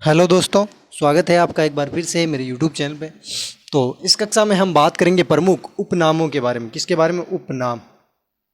Hello दोस्तों, स्वागत है आपका एक बार फिर से मेरे यूट्यूब चैनल पे। तो इस कक्षा में हम बात करेंगे प्रमुख उपनामों के बारे में। किसके बारे में? उपनाम।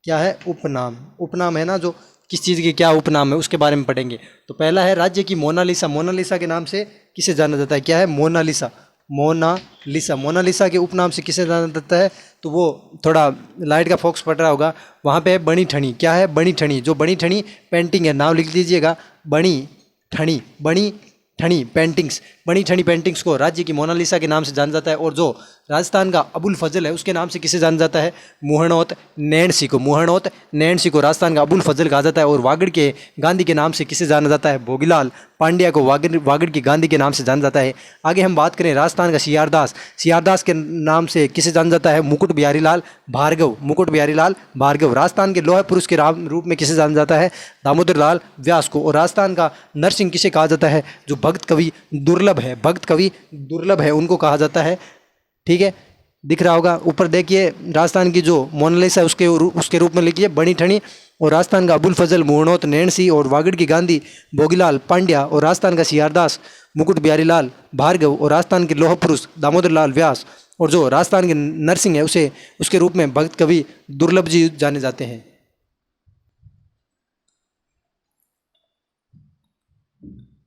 क्या है? उपनाम। उपनाम है ना, जो किस चीज़ के क्या उपनाम है उसके बारे में पढ़ेंगे। तो पहला है राज्य की मोनालिसा। मोनालिसा के नाम से किसे जाना जाता है? क्या है? मोनालिसा। मोनालिसा। मोनालिसा के उपनाम से किसे जाना जाता है? तो वो थोड़ा लाइट का फोकस पड़ रहा होगा, वहाँ पे है बनी ठनी। क्या है? बनी ठनी। जो बनी ठनी पेंटिंग है, नाम लिख लीजिएगा, बनी ठनी। बनी ठनी पेंटिंग्स। बनी ठनी पेंटिंग्स को राज्य की मोनालिसा के नाम से जाना जाता है। और जो राजस्थान का अबुल फजल है उसके नाम से किसे जाना जाता है? मुहणोत नैणसी को। मुहणोत नैणसी को राजस्थान का अबुल फजल कहा जाता है। और वागड़ के गांधी के नाम से किसे जाना जाता है? भोगीलाल पांड्या को वागड़ की गांधी के नाम से जाना जाता है। आगे हम बात करें राजस्थान का सियारदास। सियारदास के नाम से किसे जाना जाता है? मुकुट बिहारी लाल भार्गव। मुकुट बिहारी लाल भार्गव। राजस्थान के लौह पुरुष के रूप में किसे जाना जाता है? दामोदर लाल व्यास को। और राजस्थान का नरसिंह किसे कहा जाता है? जो भक्त कवि दुर्लभ है, भक्त कवि दुर्लभ है, उनको कहा जाता है। ठीक है, दिख रहा होगा ऊपर देखिए। राजस्थान की जो मोनालिसा है उसके रूप में लिखिए बनी ठनी। और राजस्थान का अबुल फजल मुहणोत नैणसी और वागड़ की गांधी भोगीलाल पांड्या। और राजस्थान का सियारदास मुकुट बिहारी लाल भार्गव। और राजस्थान के लौह पुरुष दामोदर लाल व्यास। और जो राजस्थान के नरसिंह है उसे उसके रूप में भक्त कवि दुर्लभ जी जाने जाते हैं।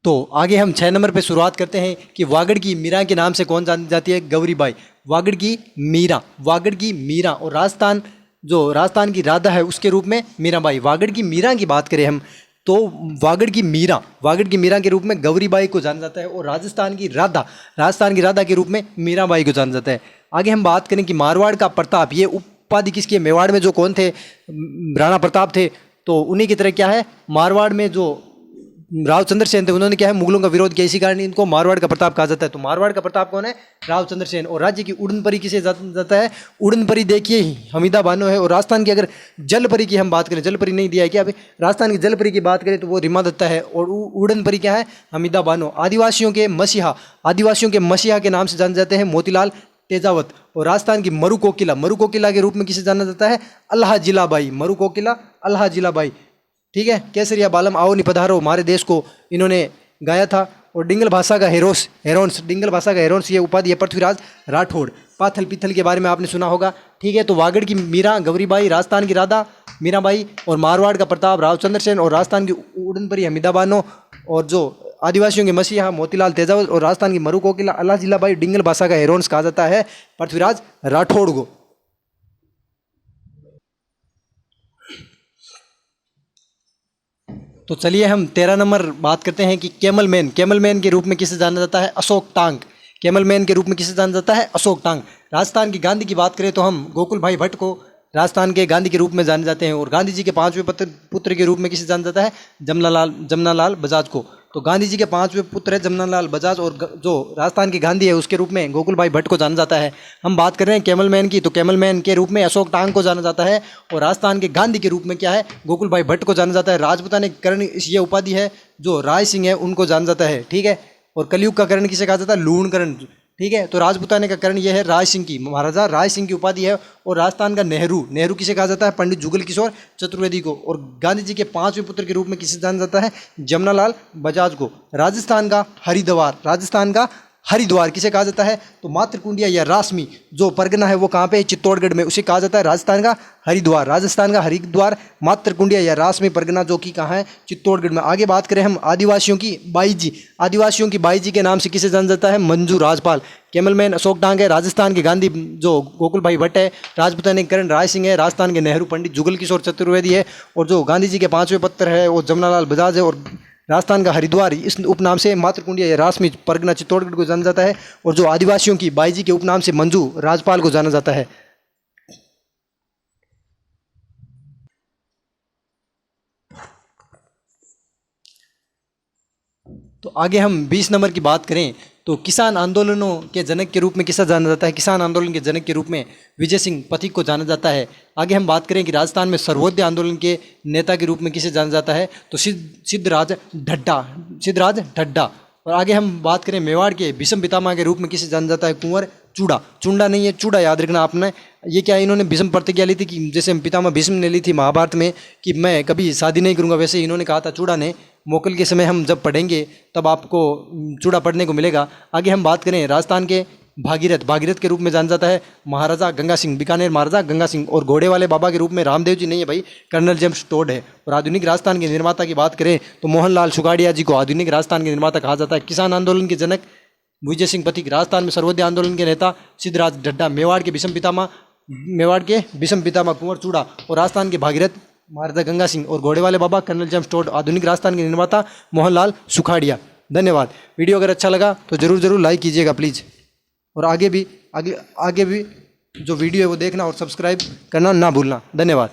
तो आगे हम 6 नंबर पे शुरुआत करते हैं कि वागड़ की मीरा के नाम से कौन जानी जाती है? गौरीबाई। वागड़ की मीरा। वागड़ की मीरा। और राजस्थान की राधा है उसके रूप में मीराबाई। वागड़ की मीरा की बात करें हम तो वागड़ की मीरा के रूप में गौरीबाई को जाना जाता है। और राजस्थान की राधा के रूप में मीराबाई को जाना जाता है। आगे हम बात करें कि मारवाड़ का प्रताप, ये उपाधि किसकी है? मेवाड़ में जो कौन थे? राणा प्रताप थे। तो उन्हीं की तरह क्या है, मारवाड़ में जो राव चंद्रसेन थे उन्होंने क्या है, मुगलों का विरोध किया। इसी कारण इनको मारवाड़ का प्रताप कहा जाता है। तो मारवाड़ का प्रताप कौन है? राव चंद्रसेन। और राज्य की उड़न परी किसे जाता है? उड़न परी देखिए हमीदा बानो है। और राजस्थान की अगर जल परी की हम बात करें, जल परी नहीं दिया है क्या अभी? राजस्थान की जल परी की बात करें तो वो रिमा दत्ता है। और उड़न परी क्या है? हमीदा बानो। आदिवासियों के मसीहा के नाम से जाने जाते हैं मोतीलाल तेजावत। और राजस्थान की मरु कोकिला के रूप में किसे जाना जाता है? अल्लाह जिलाबाई। मरु कोकिला अल्लाह जिलाबाई। ठीक है, केसरिया बालम आओ नि पधारो हमारे देश को इन्होंने गाया था। और डिंगल भाषा का हेरोन्स ये उपाधि है पृथ्वीराज राठौड़। पाथल पीथल के बारे में आपने सुना होगा। ठीक है, तो वागड़ की मीरा गौरीबाई, राजस्थान की राधा मीराबाई, और मारवाड़ का प्रताप राव चंद्रसेन, और राजस्थान की उड़नपरी हमीदा बानो, और जो आदिवासियों के मसीहा मोतीलाल तेजावत, और राजस्थान की मरु कोकिला अल्लाह जिलाबाई। डिंगल भाषा का हेरोन्स कहा जाता है पृथ्वीराज राठौड़ को। तो चलिए हम 13 नंबर बात करते हैं कि कैमल मैन के रूप में किसे जाना जाता है? अशोक टांग। कैमल मैन के रूप में किसे जाना जाता है? अशोक टांग। राजस्थान की गांधी की बात करें तो हम गोकुल भाई भट्ट को राजस्थान के गांधी के रूप में जाने जाते हैं। और गांधी जी के 5वें पुत्र के रूप में किसे जाना जाता है? जमनालाल बजाज को। तो गांधी जी के 5वें पुत्र है जमनालाल बजाज। और जो राजस्थान की गांधी है उसके रूप में गोकुल भाई भट्ट को जाना जाता है। हम बात कर रहे हैं कैमल मैन की, तो कैमल मैन के रूप में अशोक टांग को जाना जाता है। और राजस्थान के गांधी के रूप में क्या है? गोकुल भाई भट्ट को जाना जाता है। राजपूताने कर्ण ये उपाधि है जो राय सिंह है उनको जाना जाता है। ठीक है, और कलयुग का कर्ण किसे कहा जाता है? लूण कर्ण। ठीक है, तो राजपूताने का कर्ण यह है राय सिंह की, महाराजा राय सिंह की उपाधि है। और राजस्थान का नेहरू किसे कहा जाता है? पंडित जुगल किशोर चतुर्वेदी को। और गांधी जी के 5वें पुत्र के रूप में किसे जाना जाता है? जमनालाल बजाज को। राजस्थान का हरिद्वार किसे कहा जाता है? तो मातृकुंडिया या रासमी जो परगना है वो कहाँ पे है? चित्तौड़गढ़ में, उसे कहा जाता है राजस्थान का हरिद्वार। राजस्थान का हरिद्वार मातृकुंडिया या रासमी परगना जो कि कहाँ है? चित्तौड़गढ़ में। आगे बात करें हम आदिवासियों की बाई जी के नाम से किसे जाना जाता है? मंजू राजपाल। कैमल मैन अशोक टांग है, राजस्थान के गांधी जो गोकुल भाई भट्ट है, राजपूताने कर्ण राय सिंह है, राजस्थान के नेहरू पंडित जुगल किशोर चतुर्वेदी है, और जो गांधी जी के 5वें पुत्र है वो जमनालाल बजाज है। और राजस्थान का हरिद्वार इस उपनाम से मातृकुंडिया या रासमी परगना चित्तौड़गढ़ को जाना जाता है। और जो आदिवासियों की बाई जी के उपनाम से मंजू राजपाल को जाना जाता है। तो आगे हम 20 नंबर की बात करें तो किसान आंदोलनों के जनक के रूप में किसा जाना जाता है? किसान आंदोलन के जनक के रूप में विजय सिंह पथिक को जाना जाता है। आगे हम बात करें कि राजस्थान में सर्वोदय आंदोलन के नेता के रूप में किसे जाना जाता है? तो सिद्धराज ढड्डा। और आगे हम बात करें मेवाड़ के भीष्म पितामह के रूप में किसे जाना जाता है? कुंवर चूड़ा। चुंडा नहीं है, चूड़ा याद रखना आपने। ये क्या, इन्होंने भीष्म प्रतिज्ञा ली थी कि जैसे पितामह भीष्म ने ली थी महाभारत में कि मैं कभी शादी नहीं करूंगा, वैसे इन्होंने कहा था चूड़ा ने। मोकल के समय हम जब पढ़ेंगे तब आपको चूड़ा पढ़ने को मिलेगा। आगे हम बात करें राजस्थान के भागीरथ। भागीरथ के रूप में जाना जाता है महाराजा गंगा सिंह, बीकानेर महाराजा गंगा सिंह। और घोड़े वाले बाबा के रूप में रामदेव जी नहीं है भाई, कर्नल जेम्स टोड है। और आधुनिक राजस्थान के निर्माता की बात करें तो मोहनलाल सुगाड़िया जी को आधुनिक राजस्थान के निर्माता कहा जाता है। किसान आंदोलन के जनक विजय सिंह पथिक, राजस्थान में सर्वोदय आंदोलन के नेता सिद्धराज ढड्डा, मेवाड़ के भीष्म पितामह कुंवर चूड़ा, और राजस्थान के भागीरथ महाराजा गंगा सिंह, और घोड़े वाले बाबा कर्नल जेम्स टोड, आधुनिक राजस्थान के निर्माता मोहनलाल सुखाड़िया। धन्यवाद। वीडियो अगर अच्छा लगा तो जरूर लाइक कीजिएगा प्लीज़, और आगे भी जो वीडियो है वो देखना और सब्सक्राइब करना ना भूलना। धन्यवाद।